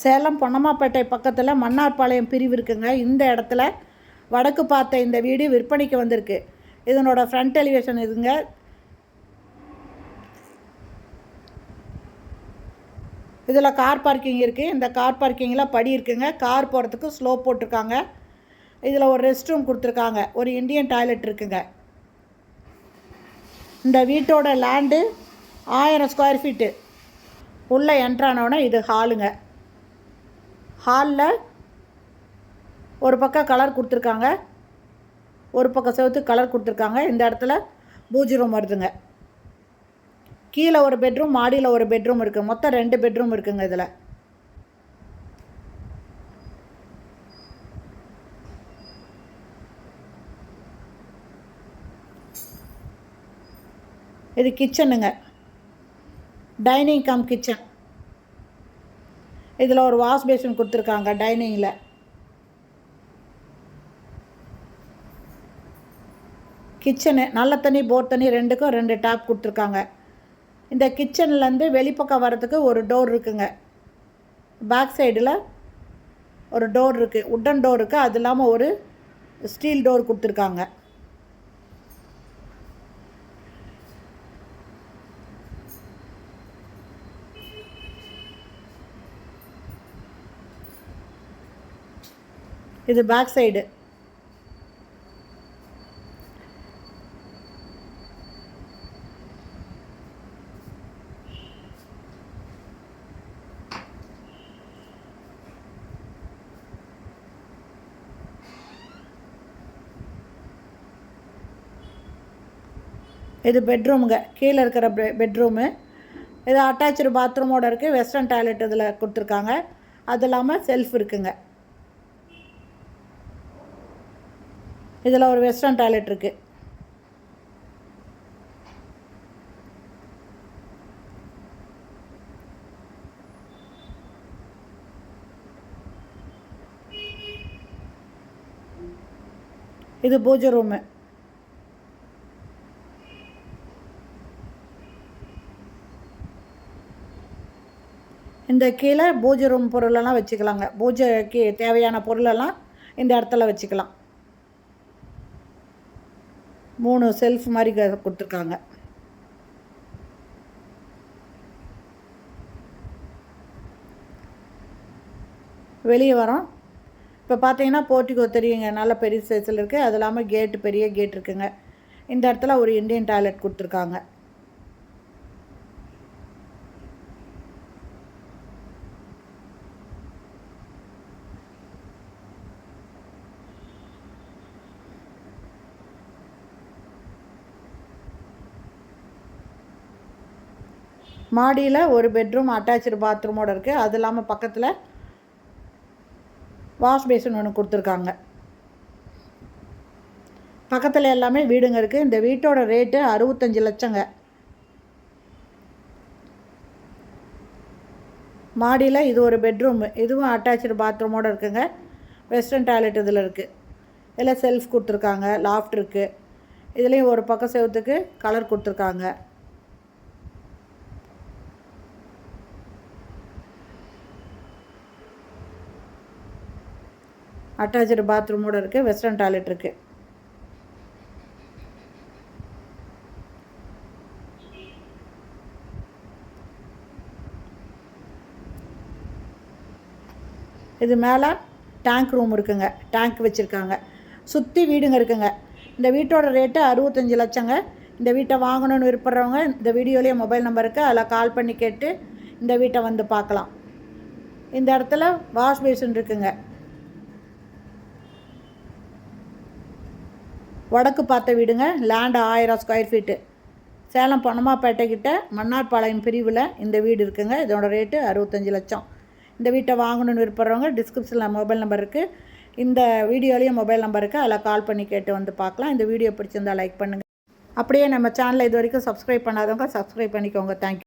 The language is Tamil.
சேலம் பொன்னம்மாப்பேட்டை பக்கத்தில் மன்னார்பாளையம் பிரிவு இருக்குங்க. இந்த இடத்துல வடக்கு பார்த்த இந்த வீடு விற்பனைக்கு வந்திருக்கு. இதனோட ஃப்ரண்ட் எலிவேஷன் இதுங்க. இதில் கார் பார்க்கிங் இருக்குது. இந்த கார் பார்க்கிங்கில் படி இருக்குங்க. கார் போகிறதுக்கு ஸ்லோப் போட்டிருக்காங்க. இதில் ஒரு ரெஸ்ட் ரூம் கொடுத்துருக்காங்க. ஒரு இண்டியன் டாய்லெட் இருக்குங்க. இந்த வீட்டோட லேண்டு 1000 ஸ்கொயர் ஃபீட்டு. உள்ளே என்ட்ரானோடனே இது ஹாலுங்க. ஹாலில் ஒரு பக்கம் கலர் கொடுத்துருக்காங்க, ஒரு பக்கம் செவத்துக்கு கலர் கொடுத்துருக்காங்க. இந்த இடத்துல பூஜை ரூம் வருதுங்க. கீழே ஒரு பெட்ரூம், மாடியில் ஒரு பெட்ரூம் இருக்குது. மொத்தம் 2 பெட்ரூம் இருக்குங்க. இதில் இது கிச்சனுங்க. Dining come kitchen. இதில் ஒரு வாஷ் பேஷன் கொடுத்துருக்காங்க. டைனிங்கில் கிச்சனு நல்ல தண்ணி போர் தண்ணி 2க்கும் 2 டேப் கொடுத்துருக்காங்க. இந்த கிச்சன்லேருந்து வெளிப்பக்கம் வர்றதுக்கு ஒரு டோர் இருக்குங்க. பேக் சைடில் ஒரு டோர் இருக்குது, உட்டன் டோர் இருக்குது. அது இல்லாமல் ஒரு ஸ்டீல் டோர் கொடுத்துருக்காங்க. இது பேக் சைடு. இது பெட்ரூமுங்க. கீழே இருக்கிற பெட்ரூமு. இது அட்டாச்சு பாத்ரூமோடு இருக்குது. வெஸ்டர்ன் டாய்லெட் இதில் கொடுத்துருக்காங்க. அது இல்லாமல் செல்ஃப் இருக்குங்க. இதில் ஒரு வெஸ்டர்ன் டாய்லெட் இருக்குது. இது பூஜை ரூமு. இந்த கீழே பூஜை ரூம் பொருளெல்லாம் வச்சுக்கலாங்க. பூஜைக்கு தேவையான பொருளெல்லாம் இந்த இடத்துல வச்சுக்கலாம். 3 செல்ஃப் மாதிரி கொடுத்துருக்காங்க. வெளியே வரோம். இப்போ பார்த்தீங்கன்னா போர்ட்டிகோ தெரியுங்க. நல்ல பெரிய சைஸில் இருக்குது. அது இல்லாமல் கேட்டு, பெரிய கேட் இருக்குங்க. இந்த இடத்துல ஒரு இண்டியன் டாய்லெட் கொடுத்துருக்காங்க. மாடியில் ஒரு பெட்ரூம் அட்டாச்சு பாத்ரூமோடு இருக்குது. அது இல்லாமல் பக்கத்தில் வாஷ் பேஷன் ஒன்று கொடுத்துருக்காங்க. பக்கத்தில் எல்லாமே வீடுங்க இருக்குது. இந்த வீட்டோட ரேட்டு 65 லட்சங்க. மாடியில் இது ஒரு பெட்ரூமு. இதுவும் அட்டாச்சு பாத்ரூமோடு இருக்குங்க. வெஸ்டர்ன் டாய்லெட் இதில் இருக்குது. இதில் செல்ஃப் கொடுத்துருக்காங்க. லாஃப்ட் இருக்குது. இதுலேயும் ஒரு பக்கம் செவத்துக்கு கலர் கொடுத்துருக்காங்க. அட்டாச்சு பாத்ரூமோடு இருக்குது. வெஸ்டர்ன் டாய்லெட் இருக்குது. இது மேலே டேங்க் ரூம் இருக்குங்க. டேங்க் வச்சுருக்காங்க. சுற்றி வீடுங்க இருக்குங்க. இந்த வீட்டோட ரேட்டு 65 லட்சங்க. இந்த வீட்டை வாங்கணுன்னு விருப்பறவங்க இந்த வீடியோலேயே மொபைல் நம்பர் இருக்குது. அதில் கால் பண்ணி கேட்டு இந்த வீட்டை வந்து பார்க்கலாம். இந்த இடத்துல வாஷ் பேஷன் இருக்குங்க. வடக்கு பார்த்த வீடுங்க. Land 1000 square feet. சேலம் பொன்னம்மாப்பேட்டைக்கிட்ட மன்னார்பாளையம் பிரிவில் இந்த வீடு இருக்குங்க. இதோட ரேட்டு 65 லட்சம். இந்த வீட்டை வாங்கணுன்னு விருப்பறவங்க டிஸ்கிரிப்ஷனில் மொபைல் நம்பர் இருக்குது. இந்த வீடியோலேயும் மொபைல் நம்பர் இருக்குது. அதில் கால் பண்ணி கேட்டு வந்து பார்க்கலாம். இந்த வீடியோ பிடிச்சிருந்தால் லைக் பண்ணுங்கள். அப்படியே நம்ம சேனலை இது வரைக்கும் சப்ஸ்கிரைப் பண்ணாதவங்க சப்ஸ்கிரைப் பண்ணிக்கோங்க. தேங்க்யூ.